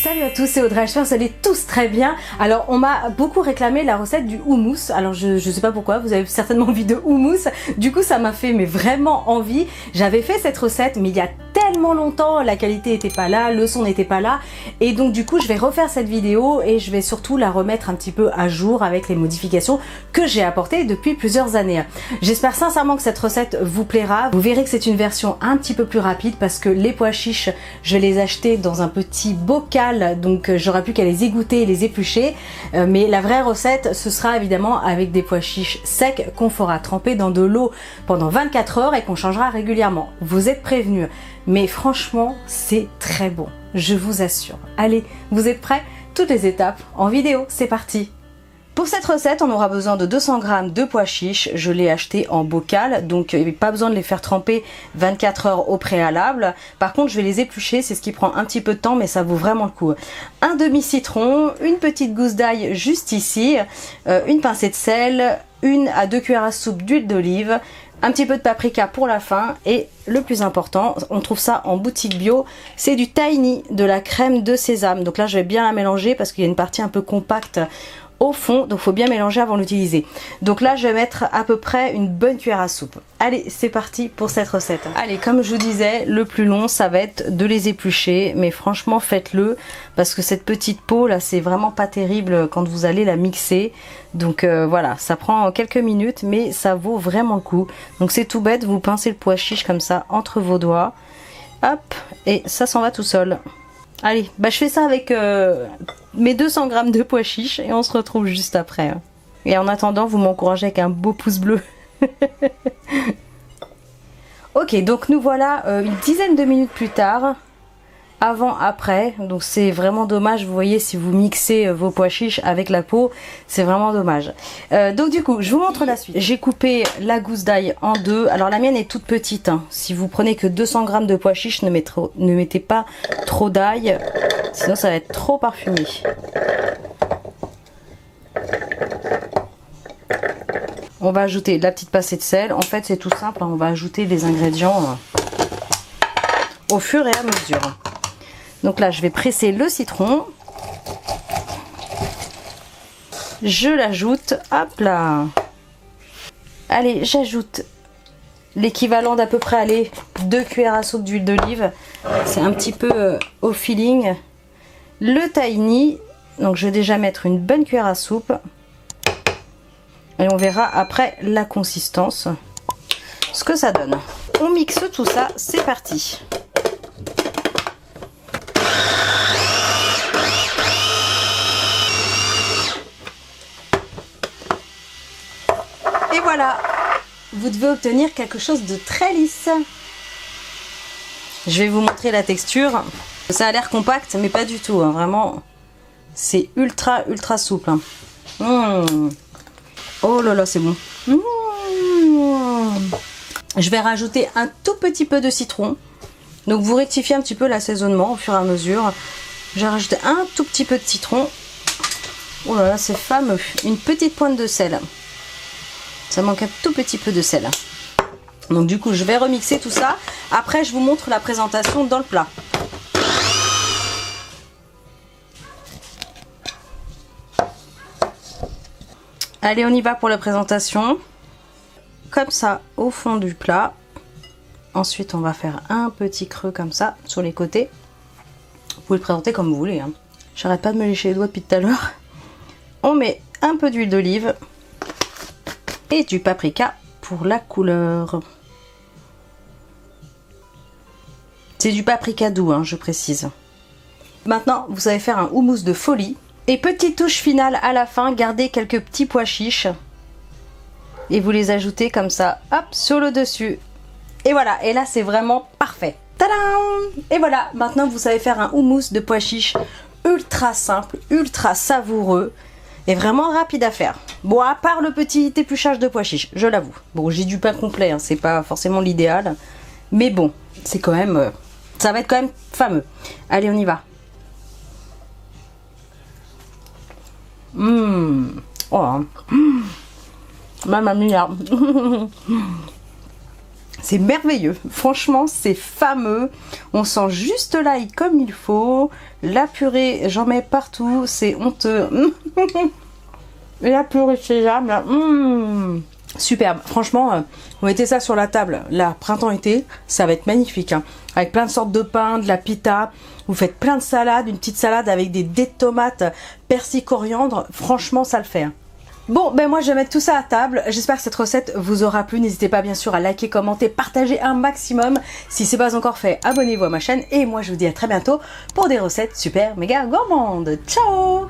Salut à tous, c'est Audrey, j'espère que vous allez tous très bien. Alors on m'a beaucoup réclamé la recette du houmous, alors je sais pas pourquoi, vous avez certainement envie de houmous, du coup ça m'a fait mais vraiment envie. J'avais fait cette recette mais il y a tellement longtemps, la qualité n'était pas là, le son n'était pas là, et donc du coup je vais refaire cette vidéo et je vais surtout la remettre un petit peu à jour avec les modifications que j'ai apportées depuis plusieurs années. J'espère sincèrement que cette recette vous plaira. Vous verrez que c'est une version un petit peu plus rapide parce que les pois chiches, je les ai achetés dans un petit bocal, donc j'aurai plus qu'à les égoutter et les éplucher, mais la vraie recette ce sera évidemment avec des pois chiches secs qu'on fera tremper dans de l'eau pendant 24 heures et qu'on changera régulièrement. Vous êtes prévenus, mais franchement c'est très bon, je vous assure. Allez, vous êtes prêts? Toutes les étapes en vidéo, c'est parti! Pour cette recette, on aura besoin de 200 g de pois chiches. Je l'ai acheté en bocal, donc il n'y a pas besoin de les faire tremper 24 heures au préalable. Par contre, je vais les éplucher, c'est ce qui prend un petit peu de temps, mais ça vaut vraiment le coup. Un demi-citron, une petite gousse d'ail juste ici, une pincée de sel, 1 à 2 cuillères à soupe d'huile d'olive, un petit peu de paprika pour la fin, et le plus important, on trouve ça en boutique bio, c'est du tahini, de la crème de sésame. Donc là, je vais bien la mélanger parce qu'il y a une partie un peu compacte au fond, donc il faut bien mélanger avant de l'utiliser. Donc là je vais mettre à peu près une bonne cuillère à soupe. Allez, c'est parti pour cette recette. Allez, comme je vous disais, le plus long ça va être de les éplucher, mais franchement faites-le parce que cette petite peau là c'est vraiment pas terrible quand vous allez la mixer. Donc voilà, ça prend quelques minutes mais ça vaut vraiment le coup. Donc c'est tout bête, vous pincez le pois chiche comme ça entre vos doigts, hop, et ça s'en va tout seul. Allez, bah je fais ça avec mes 200 g de pois chiches et on se retrouve juste après. Et en attendant, vous m'encouragez avec un beau pouce bleu. Ok, donc nous voilà une dizaine de minutes plus tard, avant-après. Donc c'est vraiment dommage, vous voyez, si vous mixez vos pois chiches avec la peau, c'est vraiment dommage. Donc du coup, je vous montre la suite. J'ai coupé la gousse d'ail en deux. Alors la mienne est toute petite, hein. Si vous prenez que 200 g de pois chiches, ne mettez pas trop d'ail, sinon ça va être trop parfumé. On va ajouter la petite pincée de sel. En fait c'est tout simple, hein. On va ajouter les ingrédients au fur et à mesure. Donc là, je vais presser le citron. Je l'ajoute. Hop là. Allez, j'ajoute l'équivalent d'à peu près, allez, 2 cuillères à soupe d'huile d'olive. C'est un petit peu au feeling. Le tahini. Donc je vais déjà mettre une bonne cuillère à soupe. Et on verra après la consistance, ce que ça donne. On mixe tout ça, c'est parti. Et voilà, vous devez obtenir quelque chose de très lisse. Je vais vous montrer la texture. Ça a l'air compact, mais pas du tout, hein. Vraiment, c'est ultra souple, hein. Oh là là, c'est bon. Je vais rajouter un tout petit peu de citron. Donc vous rectifiez un petit peu l'assaisonnement au fur et à mesure. J'ai rajouté un tout petit peu de citron. Oh là là, c'est fameux. Une petite pointe de sel. Ça manque un tout petit peu de sel. Donc du coup, je vais remixer tout ça. Après, je vous montre la présentation dans le plat. Allez, on y va pour la présentation. Comme ça, au fond du plat. Ensuite, on va faire un petit creux comme ça, sur les côtés. Vous pouvez le présenter comme vous voulez, hein. J'arrête pas de me lécher les doigts depuis tout à l'heure. On met un peu d'huile d'olive. Et du paprika pour la couleur. C'est du paprika doux, hein, je précise. Maintenant, vous savez faire un houmous de folie. Et petite touche finale à la fin, gardez quelques petits pois chiches. Et vous les ajoutez comme ça, hop, sur le dessus. Et voilà, et là c'est vraiment parfait. Tadam! Et voilà, maintenant vous savez faire un houmous de pois chiches ultra simple, ultra savoureux. Et vraiment rapide à faire. Bon, à part le petit épluchage de pois chiches, je l'avoue. Bon, j'ai du pain complet, hein, c'est pas forcément l'idéal. Mais bon, c'est quand même... ça va être quand même fameux. Allez, on y va. Oh, mamma mia. C'est merveilleux, franchement c'est fameux, on sent juste l'ail comme il faut, la purée j'en mets partout, c'est honteux. Et la purée de sésame là, superbe, franchement vous mettez ça sur la table, là printemps-été, ça va être magnifique, hein. Avec plein de sortes de pain, de la pita, vous faites plein de salades, une petite salade avec des dés de tomates, persil, coriandre, franchement ça le fait, hein. Bon, ben moi je vais mettre tout ça à table. J'espère que cette recette vous aura plu. N'hésitez pas bien sûr à liker, commenter, partager un maximum. Si c'est pas encore fait, abonnez-vous à ma chaîne. Et moi je vous dis à très bientôt pour des recettes super méga gourmandes. Ciao!